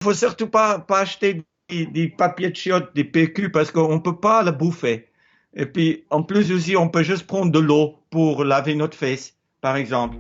faut surtout pas acheter des papiers de chiottes, des PQ, parce qu'on ne peut pas le bouffer. Et puis, en plus aussi, on peut juste prendre de l'eau pour laver notre fesse, par exemple.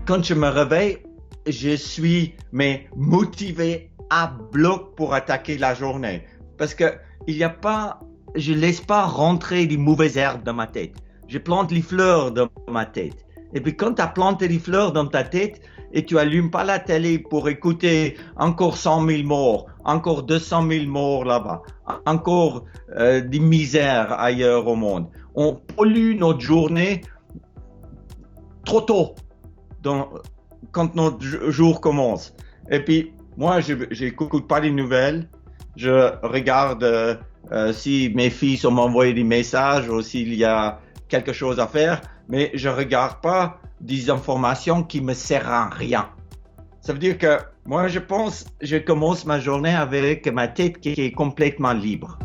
Quand je me réveille, je suis motivé à bloc pour attaquer la journée. Parce que il y a pas, je laisse pas rentrer des mauvaises herbes dans ma tête. Je plante les fleurs dans ma tête. Et puis quand tu as planté les fleurs dans ta tête et tu allumes pas la télé pour écouter encore 100 000 morts, encore 200 000 morts là-bas, encore des misères ailleurs au monde, on pollue notre journée trop tôt. Dans, quand notre jour commence. Et puis, moi, je n'écoute pas les nouvelles. Je regarde si mes fils ont envoyé des messages ou s'il y a quelque chose à faire, mais je ne regarde pas des informations qui me servent à rien. Ça veut dire que moi, je commence ma journée avec ma tête qui est complètement libre.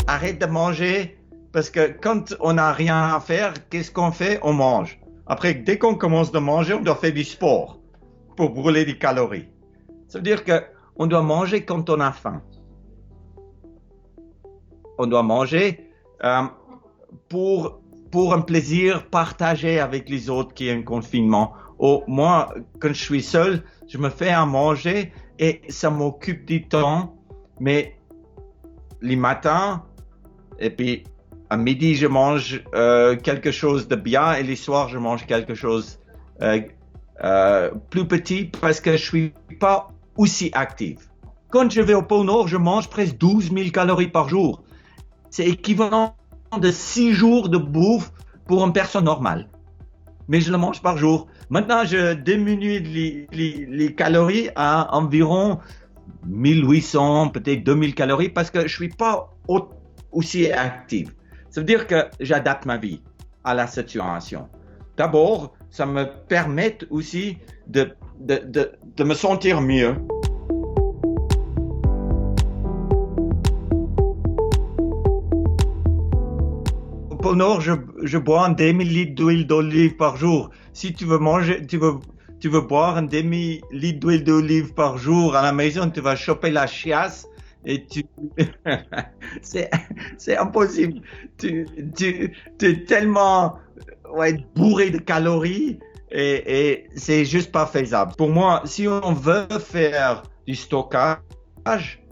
Arrête de manger. Parce que quand on n'a rien à faire, qu'est-ce qu'on fait? On mange. Après, dès qu'on commence à manger, on doit faire du sport pour brûler des calories. Ça veut dire qu'on doit manger quand on a faim. On doit manger pour un plaisir partagé avec les autres qui est un confinement. Moi, quand je suis seul, je me fais à manger et ça m'occupe du temps. Mais les matins, et puis à midi, je mange quelque chose de bien et les soirs, je mange quelque chose plus petit parce que je suis pas aussi actif. Quand je vais au pôle Nord, je mange presque 12 000 calories par jour. C'est équivalent de 6 jours de bouffe pour une personne normale. Mais je le mange par jour. Maintenant, je diminue les calories à environ 1800, peut-être 2000 calories parce que je suis pas aussi actif. Ça veut dire que j'adapte ma vie à la situation. D'abord, ça me permet aussi de me sentir mieux. Au pôle Nord, je bois un demi-litre d'huile d'olive par jour. Si tu veux manger, tu veux boire un demi-litre d'huile d'olive par jour à la maison, tu vas choper la chiasse et c'est impossible. Tu es tellement bourré de calories et c'est juste pas faisable. Pour moi, si on veut faire du stockage,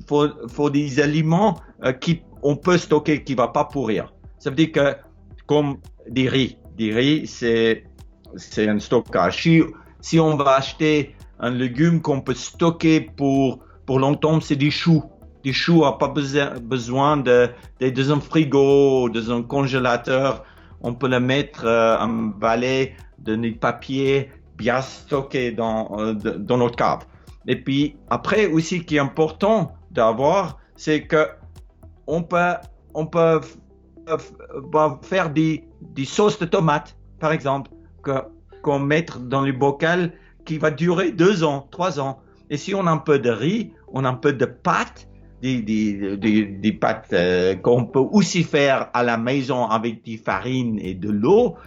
faut des aliments qu'on peut stocker qui va pas pourrir. Ça veut dire que comme des riz, c'est un stockage. Si on va acheter un légume qu'on peut stocker pour longtemps, c'est des choux. Des choux n'ont pas besoin dans un frigo, dans un congélateur. On peut le mettre en balai de papier bien stocké dans notre cave. Et puis après aussi, ce qui est important d'avoir, c'est que on peut faire des sauces de tomates, par exemple, qu'on met dans le bocal qui va durer 2 ans, 3 ans. Et si on a un peu de riz, on a un peu de pâtes, des pâtes qu'on peut aussi faire à la maison avec des farines et de l'eau,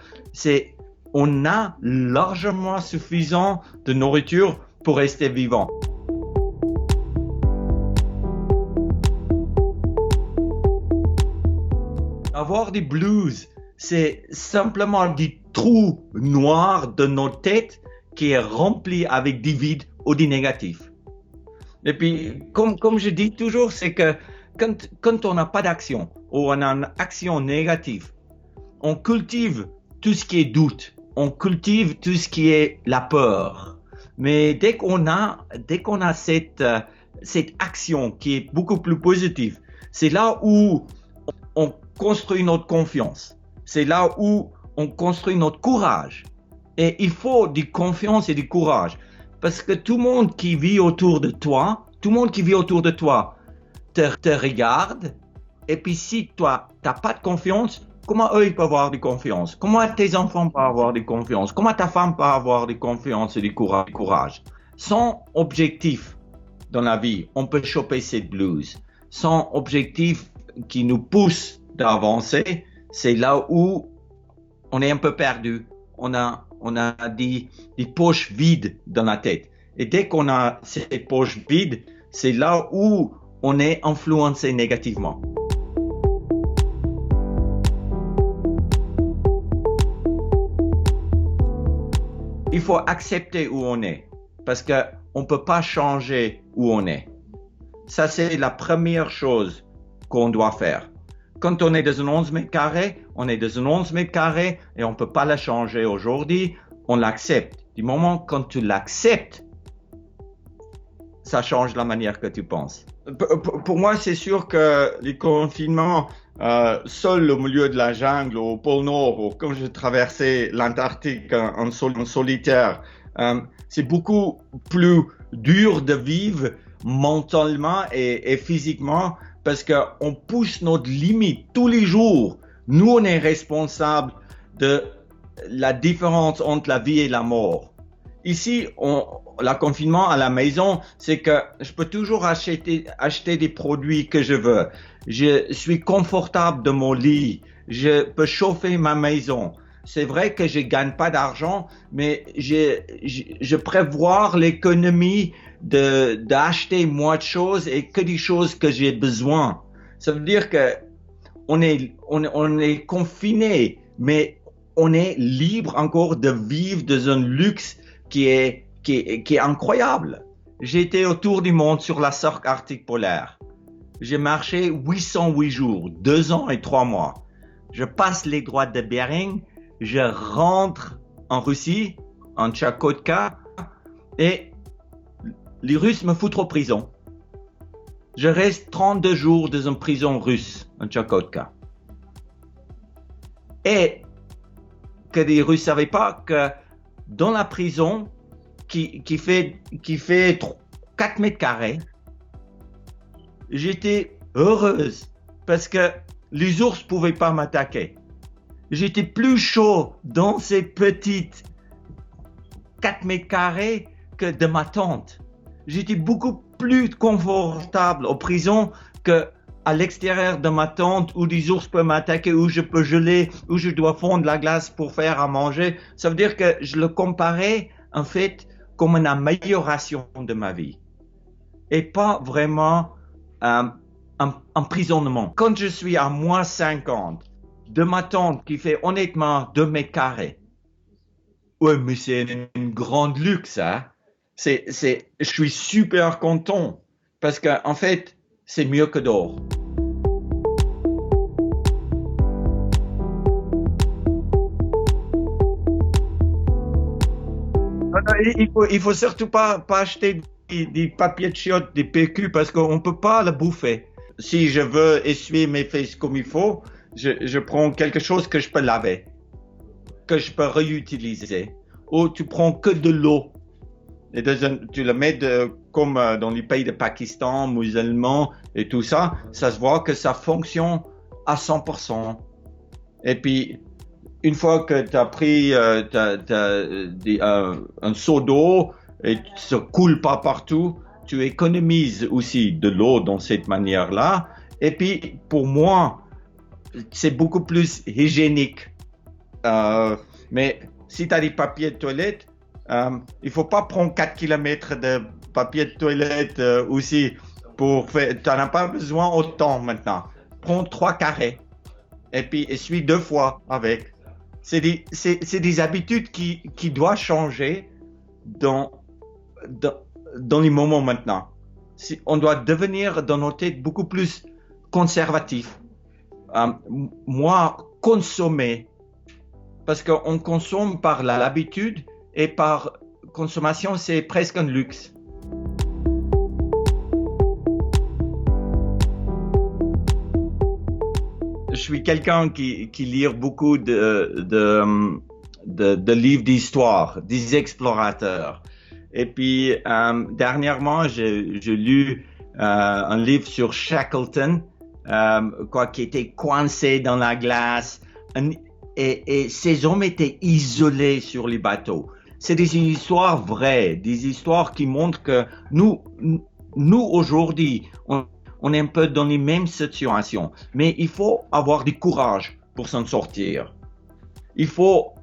on a largement suffisant de nourriture pour rester vivant. Avoir des blues, c'est simplement des trous noirs de nos têtes qui est rempli avec du vide ou du négatif. Et puis, comme je dis toujours, c'est que quand on n'a pas d'action ou on a une action négative, on cultive tout ce qui est doute, on cultive tout ce qui est la peur. Mais dès qu'on a cette action qui est beaucoup plus positive, c'est là où on construit notre confiance. C'est là où on construit notre courage. Et il faut de confiance et du courage. Parce que tout le monde qui vit autour de toi te regarde. Et puis si toi, tu n'as pas de confiance, comment eux, ils peuvent avoir de confiance? Comment tes enfants peuvent avoir de confiance? Comment ta femme peut avoir de confiance et du courage? Sans objectif dans la vie, on peut choper cette blues. Sans objectif qui nous pousse d'avancer, c'est là où on est un peu perdu. On a des poches vides dans la tête. Et dès qu'on a ces poches vides, c'est là où on est influencé négativement. Il faut accepter où on est, parce qu'on ne peut pas changer où on est. Ça, c'est la première chose qu'on doit faire. Quand on est dans un 11 mètres carrés, on est dans un 11 mètres carrés et on ne peut pas la changer aujourd'hui, on l'accepte. Du moment quand tu l'acceptes, ça change la manière que tu penses. Pour moi, c'est sûr que les confinements, seul au milieu de la jungle, au pôle Nord, ou quand je traversais l'Antarctique en solitaire, c'est beaucoup plus dur de vivre mentalement et physiquement parce qu'on pousse notre limite tous les jours. Nous, on est responsable de la différence entre la vie et la mort. Ici, le confinement à la maison, c'est que je peux toujours acheter des produits que je veux. Je suis confortable de mon lit. Je peux chauffer ma maison. C'est vrai que je gagne pas d'argent, mais je prévois l'économie d'acheter moins de choses et que des choses que j'ai besoin. Ça veut dire que on est confiné, mais on est libre encore de vivre dans un luxe qui est incroyable. J'ai été autour du monde sur la cercle arctique polaire. J'ai marché 808 jours, 2 ans et 3 mois. Je passe les droites de Bering, je rentre en Russie, en Tchakotka, et les Russes me foutent en prison. Je reste 32 jours dans une prison russe, en Tchakotka. Et que les Russes ne savaient pas que dans la prison, qui fait 4 mètres carrés, j'étais heureuse parce que les ours ne pouvaient pas m'attaquer. J'étais plus chaud dans ces petites 4 mètres carrés que de ma tente. J'étais beaucoup plus confortable en prison qu'à l'extérieur de ma tente où les ours peuvent m'attaquer, où je peux geler, où je dois fondre la glace pour faire à manger. Ça veut dire que je le comparais en fait comme une amélioration de ma vie et pas vraiment un emprisonnement. Quand je suis à moins 50 de ma tente qui fait honnêtement 2 mètres carrés, ouais, mais c'est une grande luxe, hein. Je suis super content parce que en fait, c'est mieux que d'or. Il faut surtout pas acheter des papiers de chiottes, des PQ, parce qu'on peut pas le bouffer. Si je veux essuyer mes fesses comme il faut, je prends quelque chose que je peux laver, que je peux réutiliser. Ou tu prends que de l'eau. Et tu le mets comme dans les pays de Pakistan, musulmans et tout ça, ça se voit que ça fonctionne à 100%. Et puis, une fois que tu as pris un seau d'eau et ça coule pas partout, tu économises aussi de l'eau dans cette manière-là. Et puis, pour moi, c'est beaucoup plus hygiénique. Mais si tu as des papiers de toilette, il faut pas prendre 4 km de papier de toilette aussi pour faire. Tu n'en as pas besoin autant maintenant. Prends 3 carrés et puis essuie 2 fois avec. C'est des habitudes qui doivent changer dans, dans, dans les moments maintenant. On doit devenir dans nos têtes beaucoup plus conservatif. Moi, consommer, parce qu'on consomme par l'habitude et par consommation, c'est presque un luxe. Je suis quelqu'un qui lit beaucoup de livres d'histoire, des explorateurs. Et puis, dernièrement, j'ai lu un livre sur Shackleton, qui était coincé dans la glace. Et ces hommes étaient isolés sur les bateaux. C'est des histoires vraies, des histoires qui montrent que nous aujourd'hui, on est un peu dans les mêmes situations. Mais il faut avoir du courage pour s'en sortir. Il faut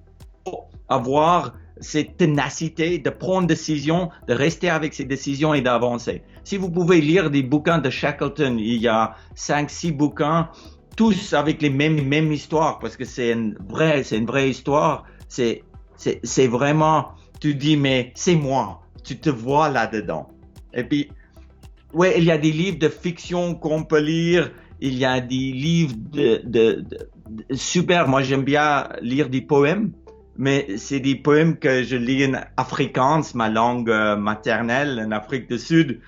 avoir cette ténacité de prendre des décisions, de rester avec ces décisions et d'avancer. Si vous pouvez lire des bouquins de Shackleton, il y a 5-6 bouquins, tous avec les mêmes histoires, parce que c'est une vraie histoire. C'est vraiment, tu dis, mais c'est moi, tu te vois là-dedans. Et puis, ouais, il y a des livres de fiction qu'on peut lire, il y a des livres super, moi j'aime bien lire des poèmes, mais c'est des poèmes que je lis en afrikaans, ma langue maternelle en Afrique du Sud.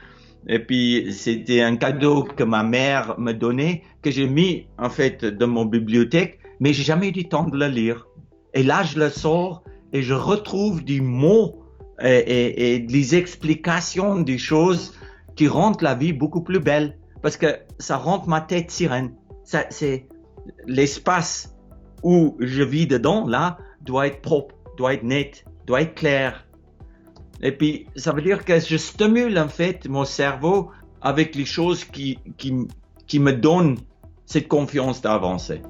Et puis, c'était un cadeau que ma mère me donnait, que j'ai mis, en fait, dans mon bibliothèque, mais j'ai jamais eu du temps de le lire. Et là, je le sors et je retrouve des mots et des explications des choses qui rendent la vie beaucoup plus belle. Parce que ça rend ma tête sirène. C'est l'espace où je vis dedans, là, doit être propre, doit être net, doit être clair. Et puis, ça veut dire que je stimule en fait mon cerveau avec les choses qui me donnent cette confiance d'avancer.